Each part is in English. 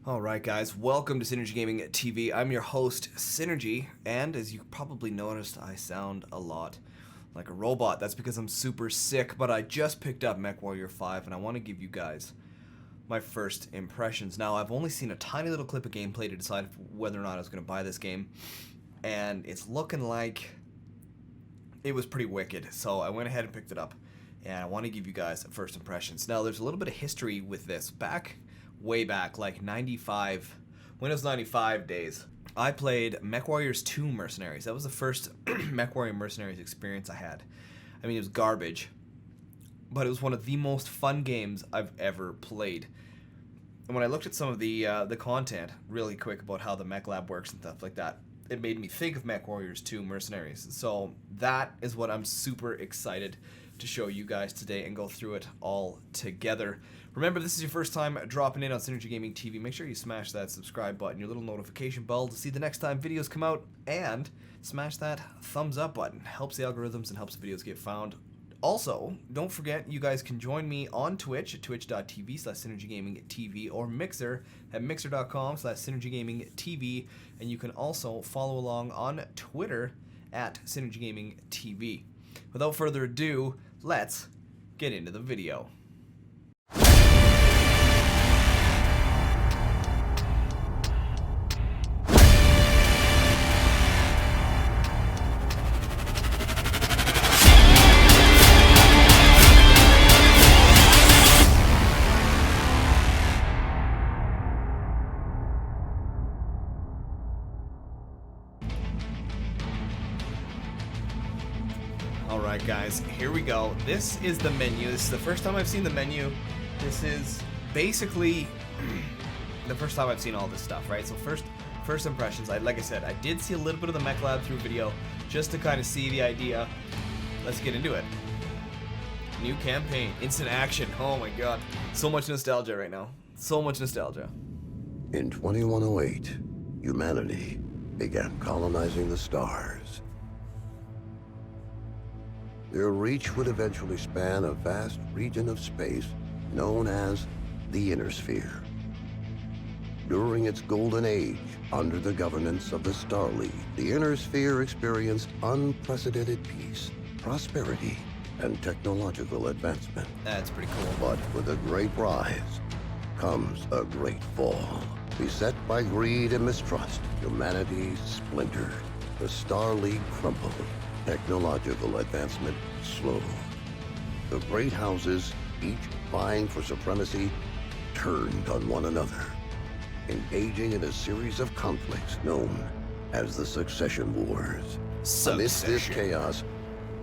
Alright guys, welcome to Synergy Gaming TV. I'm your host, Synergy, and as you probably noticed, I sound a lot like a robot. That's because I'm super sick, but I just picked up MechWarrior 5 and I want to give you guys my first impressions. Now, I've only seen a tiny little clip of gameplay to decide whether or not I was going to buy this game, and it's looking like it was pretty wicked, so I went ahead and picked it up, and I want to give you guys first impressions. Now, there's a little bit of history with this. Way back, like 95, Windows 95 days, I played MechWarriors 2 Mercenaries. That was the first MechWarrior Mercenaries experience I had. I mean, it was garbage, but it was one of the most fun games I've ever played. And when I looked at some of the content really quick about how the mech lab works and stuff like that, it made me think of MechWarriors 2 Mercenaries. So that is what I'm super excited to show you guys today and go through it all together. Remember, this is your first time dropping in on Synergy Gaming TV. Make sure you smash that subscribe button, your little notification bell to see the next time videos come out, and smash that thumbs up button. Helps the algorithms and helps the videos get found. Also, don't forget, you guys can join me on Twitch at twitch.tv/SynergyGamingTV or Mixer at mixer.com/SynergyGamingTV, and you can also follow along on Twitter at SynergyGamingTV. Without further ado, let's get into the video. Alright guys, here we go. This is the menu. This is the first time I've seen the menu. This is basically the first time I've seen all this stuff, right? So first impressions. Like I said, I did see a little bit of the mech lab through video just to kind of see the idea. Let's get into it. New campaign, instant action. Oh my god. So much nostalgia right now. So much nostalgia. In 2108, humanity began colonizing the stars. Their reach would eventually span a vast region of space known as the Inner Sphere. During its golden age, under the governance of the Star League, the Inner Sphere experienced unprecedented peace, prosperity, and technological advancement. That's pretty cool. But with a great rise comes a great fall. Beset by greed and mistrust, humanity splintered. The Star League crumbled. Technological advancement slowed. The great houses, each vying for supremacy, turned on one another, engaging in a series of conflicts known as the Succession Wars. Amidst this chaos,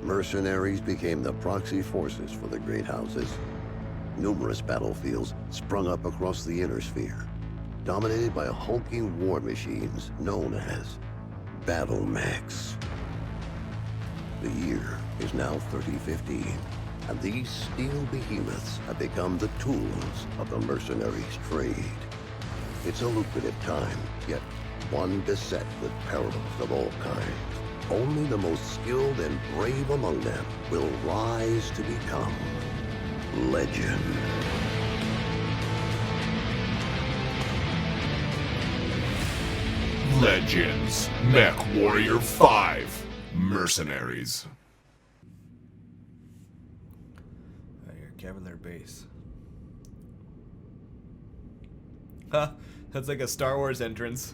mercenaries became the proxy forces for the great houses. Numerous battlefields sprung up across the Inner Sphere, dominated by hulking war machines known as battle mechs. The year is now 3015, and these steel behemoths have become the tools of the mercenaries' trade. It's a lucrative time, yet one beset with perils of all kinds. Only the most skilled and brave among them will rise to become legend. Legends, MechWarrior 5, Mercenaries. Your Cavalier base. Huh, that's like a Star Wars entrance.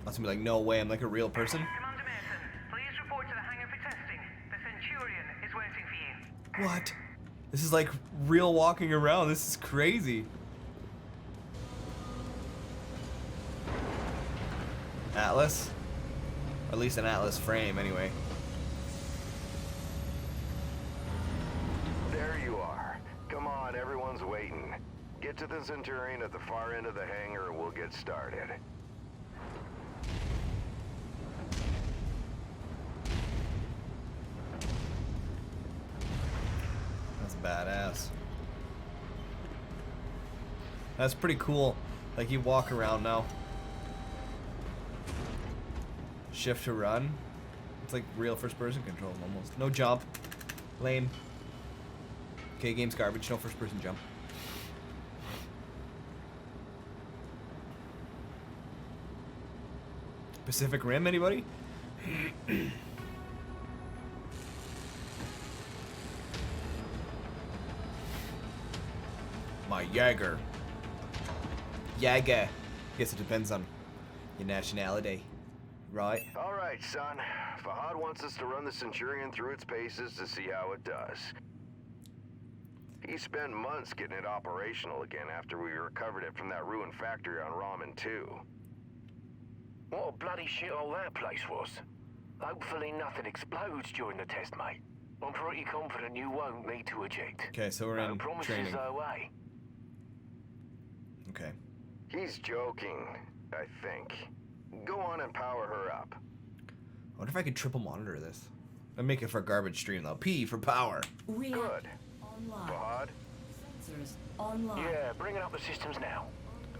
That's gonna be like, no way, I'm like a real person. Commander Mason, please report to the hangar for testing. The Centurion is waiting for you. What? This is like real walking around. This is crazy. Atlas? Or at least an Atlas frame, anyway. There you are. Come on, everyone's waiting. Get to the Centurion at the far end of the hangar and we'll get started. That's badass. That's pretty cool. Like you walk around now. Shift to run. It's like real first person control almost. No jump. Lame. Okay, game's garbage. No first person jump. Pacific Rim, anybody? My Jaeger. Jaeger. Guess it depends on your nationality. Right? All right, son. Fahad wants us to run the Centurion through its paces to see how it does. He spent months getting it operational again after we recovered it from that ruined factory on Ramen 2. What a bloody shithole that place was. Hopefully nothing explodes during the test, mate. I'm pretty confident you won't need to eject. Okay, so we're in No promises training. though, eh? Okay. He's joking, I think. Go on and power her up. I wonder if I could triple monitor this. I'd make it for a garbage stream though. P for power. Good. Online. Fahad? Sensors online. Yeah, bringing up the systems now.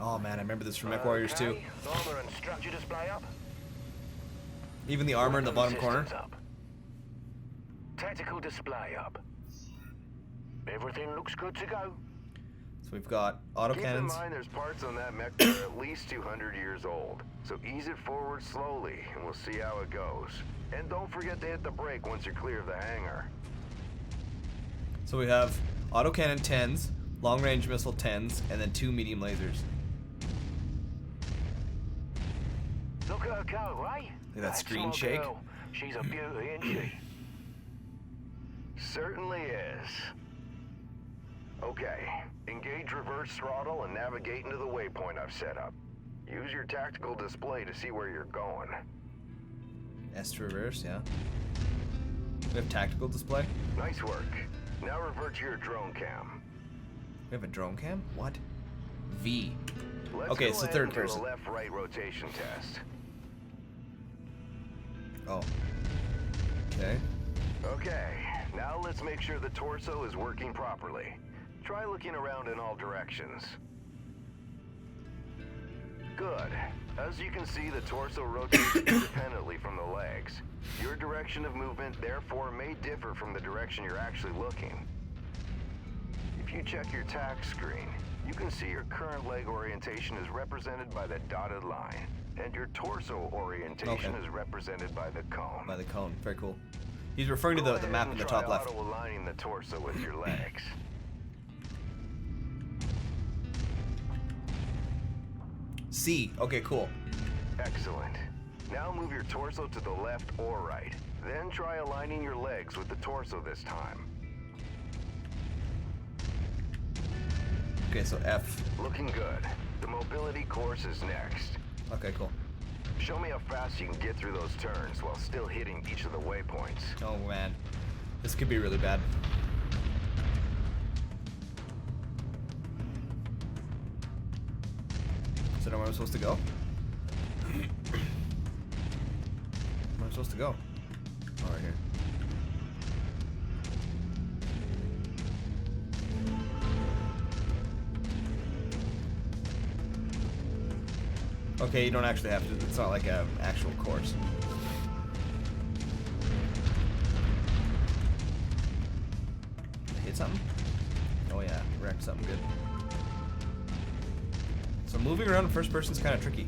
Oh man, I remember this from Mechwarriors too. Okay, armor and structure display up. Even the armor in the bottom Weapon corner. systems up. Tactical display up. Everything looks good to go. So we've got Keep in autocannons. mind there's parts on that mech that are at least 200 years old. So ease it forward slowly and we'll see how it goes. And don't forget to hit the brake once you're clear of the hangar. So we have autocannon 10s, long range missile 10s, and then 2 medium lasers. Look at her go, eh? Look at that That's screen my shake. girl. She's a beauty, isn't she? Certainly is. Okay, engage reverse throttle and navigate into the waypoint I've set up. Use your tactical display to see where you're going. S to reverse, yeah. We have tactical display. Nice work. Now revert to your drone cam. We have a drone cam? What? V. Let's Okay, go so ahead third and do person. a left-right rotation test. Oh. Okay. Okay, now let's make sure the torso is working properly. Try looking around in all directions. Good. As you can see, the torso rotates independently from the legs. Your direction of movement, therefore, may differ from the direction you're actually looking. If you check your tack screen, you can see your current leg orientation is represented by the dotted line, and your torso orientation is represented by the cone. By the cone. Very cool. He's referring to Go the ahead map and in the try top left. auto-aligning the torso with your legs. C. Okay, cool. Excellent. Now move your torso to the left or right. Then try aligning your legs with the torso this time. Okay, so F. Looking good. The mobility course is next. Okay, cool. Show me how fast you can get through those turns while still hitting each of the waypoints. Oh man. This could be really bad. So now where am I supposed to go? Where am I supposed to go? Oh, right here. Okay, you don't actually have to. It's not like an actual course. Hit something? Oh yeah, wrecked something good. So moving around in first person is kind of tricky.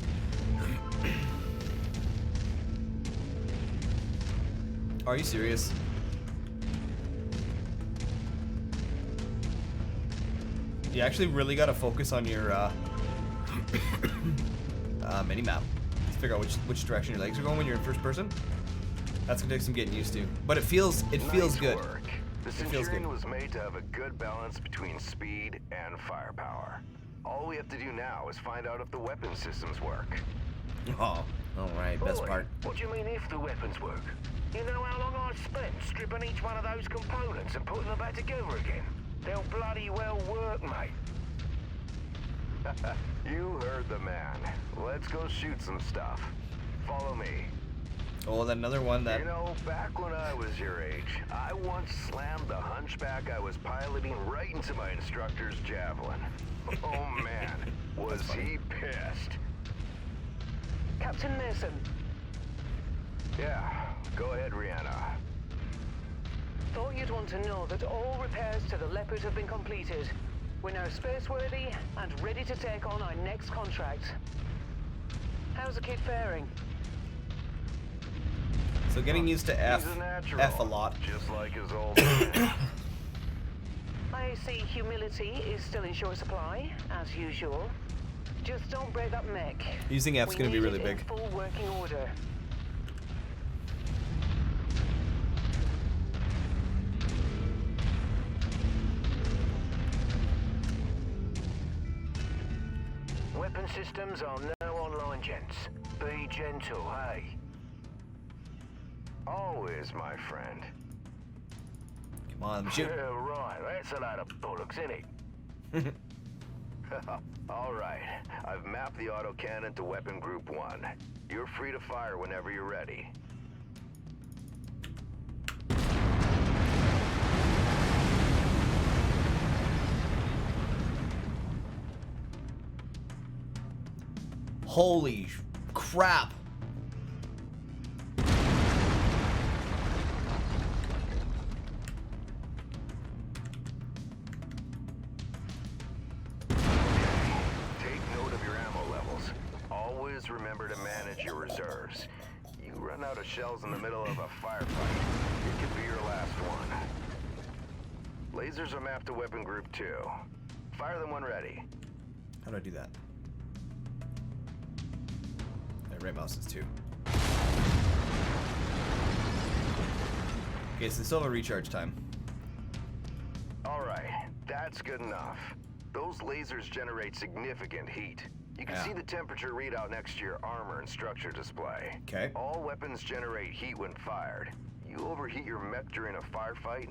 Are you serious? You actually really got to focus on your mini map to figure out which direction your legs are going when you're in first person. That's gonna take some getting used to, but it feels Nice good. work. The It feels Centurion good. was made to have a good balance between speed and firepower. All we have to do now is find out if the weapon systems work. Oh, all right, best Boy, part. What do you mean if the weapons work? You know how long I've spent stripping each one of those components and putting them back together again? They'll bloody well work, mate. You heard the man. Let's go shoot some stuff. Follow me. Oh, then another one that... You know, back when I was your age, I once slammed the hunchback I was piloting right into my instructor's javelin. Oh man, was he pissed. Captain Mason. Yeah, go ahead, Rihanna. Thought you'd want to know that all repairs to the Leopard have been completed. We're now spaceworthy and ready to take on our next contract. How's the kid faring? So getting used to He's a natural, F a lot. just like his old man. I see humility is still in short supply, as usual. Just don't break that mech. Using F's We gonna be need really it in big. full working order. Weapon systems are now online, gents. Be gentle, hey? Always, my friend. Come on, let me shoot. Yeah, right. That's a load of bollocks, innit? All right, I've mapped the autocannon to weapon group 1. You're free to fire whenever you're ready. Holy crap. Take note of your ammo levels. Always remember to manage your reserves. You run out of shells in the middle of a firefight, it could be your last one. Lasers are mapped to weapon group 2. Fire them when ready. How do I do that? Right mouse is 2. Okay, so they still have a recharge time. All right, that's good enough. Those lasers generate significant heat. You can see the temperature readout next to your armor and structure display. Okay. All weapons generate heat when fired. You overheat your mech during a firefight,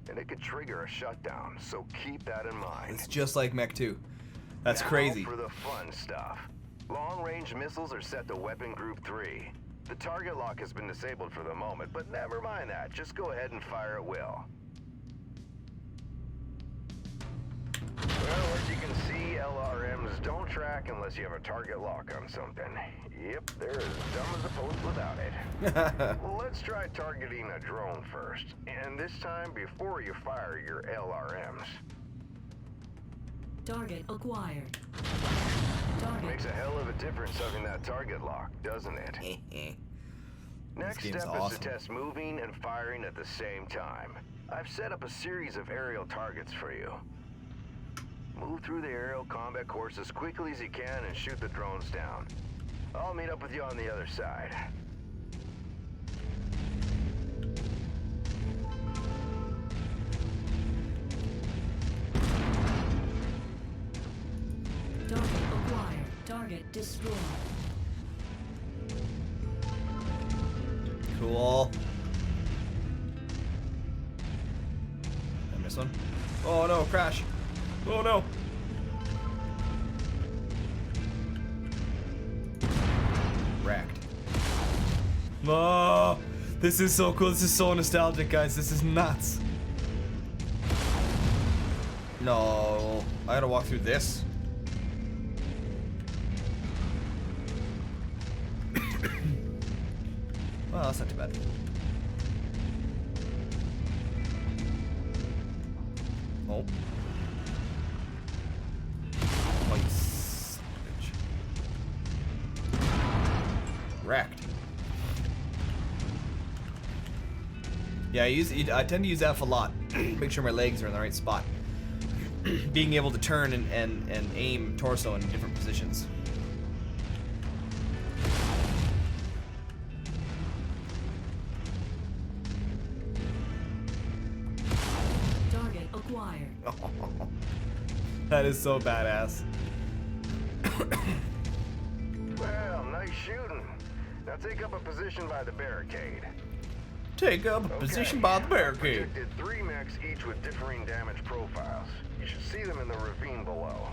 and it could trigger a shutdown, so keep that in mind. It's just like Mech 2. That's Now crazy. for the fun stuff. Long-range missiles are set to weapon group 3. The target lock has been disabled for the moment, but never mind that. Just go ahead and fire at will. Well, as you can see, LRMs don't track unless you have a target lock on something. Yep, they're as dumb as a post without it. Let's try targeting a drone first, and this time before you fire your LRMs. Target acquired. Target. Makes a hell of a difference having that target lock, doesn't it? Next game's step is awesome. to test moving and firing at the same time. I've set up a series of aerial targets for you. Move through the aerial combat course as quickly as you can and shoot the drones down. I'll meet up with you on the other side. Target acquired. Target destroyed. Cool. I missed one. Oh no, crash. Oh no. Wrecked. Oh, this is so cool. This is so nostalgic, guys. This is nuts. No, I gotta walk through this. Well, that's not too bad. Oh. Oh, you son of a bitch. Wrecked. Yeah, I tend to use F a lot. Make sure my legs are in the right spot. Being able to turn and aim torso in different positions. Acquired. That is so badass. Well, nice shooting. Now take up a position by the barricade. Take up a position by the I've barricade. projected 3 mechs, each with differing damage profiles. You should see them in the ravine below.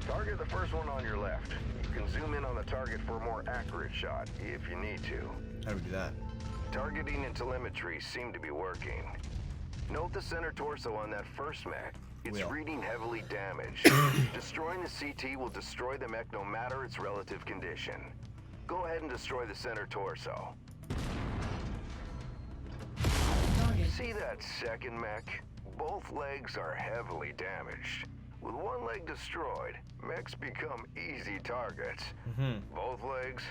Target the first one on your left. You can zoom in on the target for a more accurate shot, if you need to. How do we do that? Targeting and telemetry seem to be working. Note the center torso on that first mech. It's Wheel. reading heavily damaged. Destroying the CT will destroy the mech no matter its relative condition. Go ahead and destroy the center torso. Target. See that second mech? Both legs are heavily damaged. With one leg destroyed, mechs become easy targets. Both legs,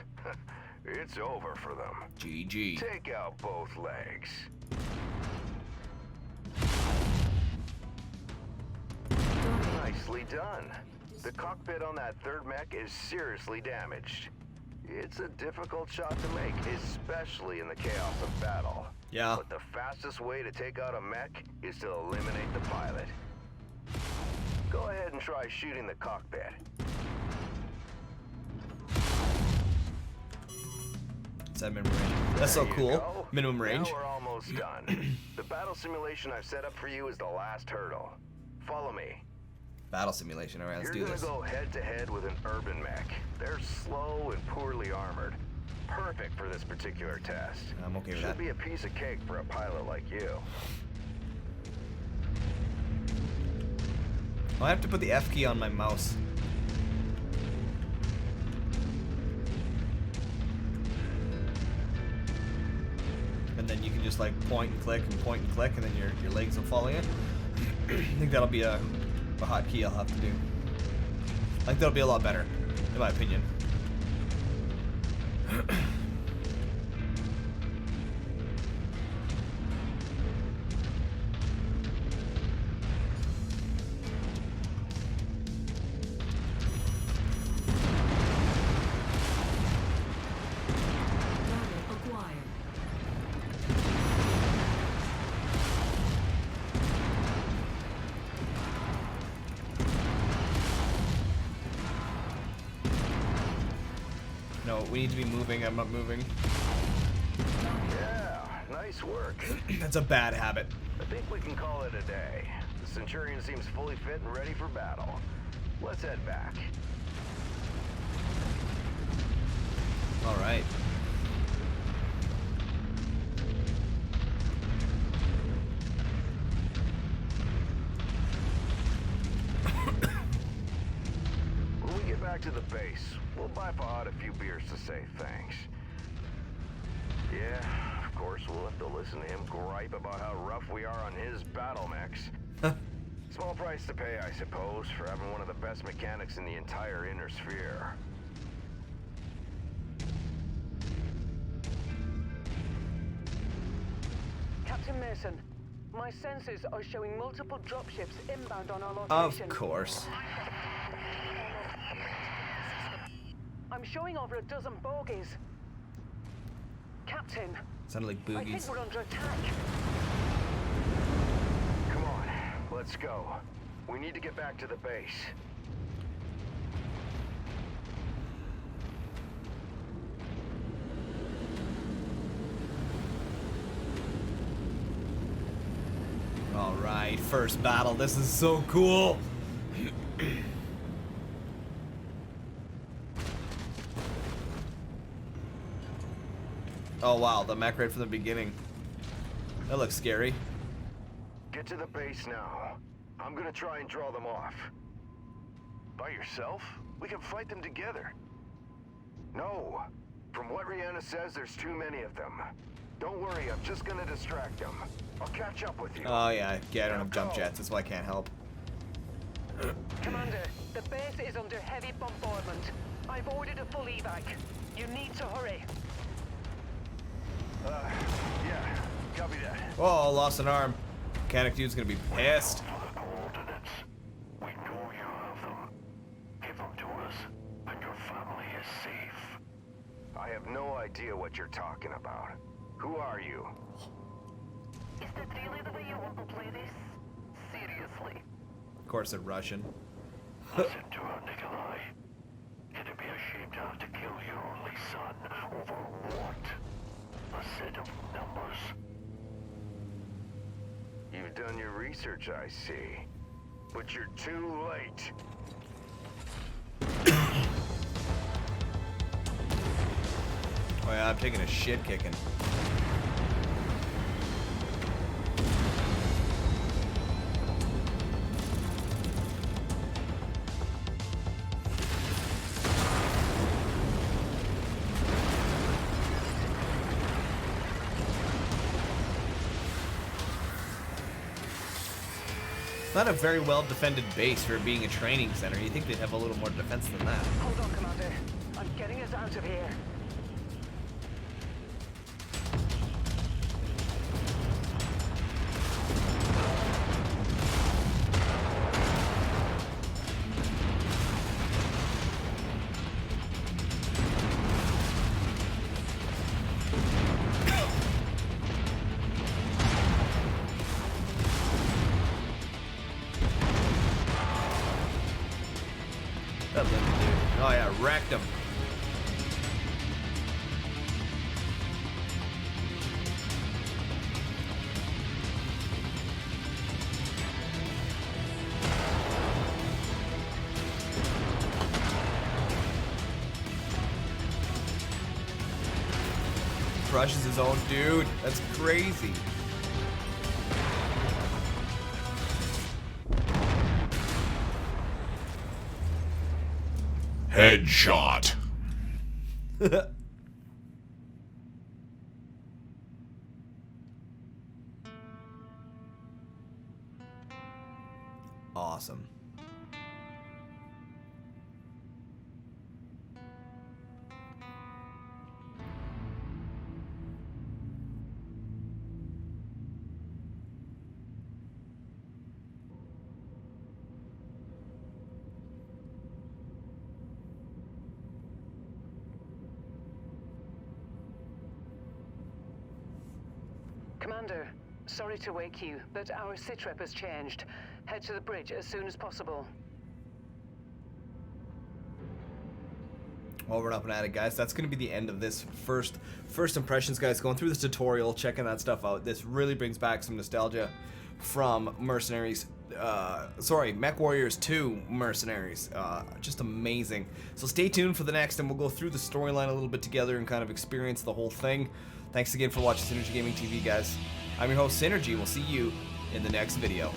it's over for them. GG. Take out both legs. Nicely done. The cockpit on that third mech is seriously damaged. It's a difficult shot to make, especially in the chaos of battle. Yeah. But the fastest way to take out a mech is to eliminate the pilot. Go ahead and try shooting the cockpit. It's at minimum range. That's so There you cool. go. Minimum range. Now we're almost done. The battle simulation I've set up for you is the last hurdle. Follow me. Battle simulation. Alright, let's do You're this. gonna go head to head with an urban mech. They're slow and poorly armored. Perfect for this particular test. I'm okay with Should that. be a piece of cake for a pilot like you. Oh, I have to put the F key on my mouse. And then you can just like point and click, and then your legs will follow you. I think that'll be a hotkey I'll have to do. I think that'll be a lot better, in my opinion. Target acquired. No, we need to be moving. I'm not moving. Yeah, nice work. That's a bad habit. I think we can call it a day. The Centurion seems fully fit and ready for battle. Let's head back. All right. When we get back to the base, we'll buy Fahad a few beers to say thanks. Yeah, of course, we'll have to listen to him gripe about how rough we are on his battle mechs. Small price to pay, I suppose, for having one of the best mechanics in the entire inner sphere. Captain Mason, my sensors are showing multiple dropships inbound on our Of location. course. I'm showing over a dozen bogies. Captain, Sounded like I think boogies. we're under attack. Come on, let's go. We need to get back to the base. All right, first battle. This is so cool. Oh wow, the mech right from the beginning. That looks scary. Get to the base now. I'm gonna try and draw them off. By yourself? We can fight them together. No. From what Rihanna says, there's too many of them. Don't worry, I'm just gonna distract them. I'll catch up with you. Oh yeah, I don't have jump jets. That's why I can't help. Commander, the base is under heavy bombardment. I've ordered a full evac. You need to hurry. Yeah, copy that. Oh, lost an arm. Mechanic dude's gonna be pissed. For the coordinates. We know you have them. Give them to us, and your family is safe. I have no idea what you're talking about. Who are you? Is that really the way you want to play this? Seriously? Of course, they're Russian. Listen to her, Nikolai. It'd be a shame to have to kill your only son over what? A set of numbers. You've done your research, I see. But you're too late. I'm taking a shit kicking. Not a very well defended base for being a training center. You think they'd have a little more defense than that. Hold on, Commander. I'm getting us out of here. That little dude. Oh yeah, wrecked him. Crushes his own dude. That's crazy. Headshot. Awesome. Commander, sorry to wake you, but our sitrep has changed. Head to the bridge as soon as possible. Well, we're up and at it, guys. That's going to be the end of this first impressions, guys. Going through this tutorial, checking that stuff out. This really brings back some nostalgia from Mercenaries. MechWarriors 2 Mercenaries. Just amazing. So stay tuned for the next, and we'll go through the storyline a little bit together and kind of experience the whole thing. Thanks again for watching Synergy Gaming TV, guys. I'm your host, Synergy. We'll see you in the next video.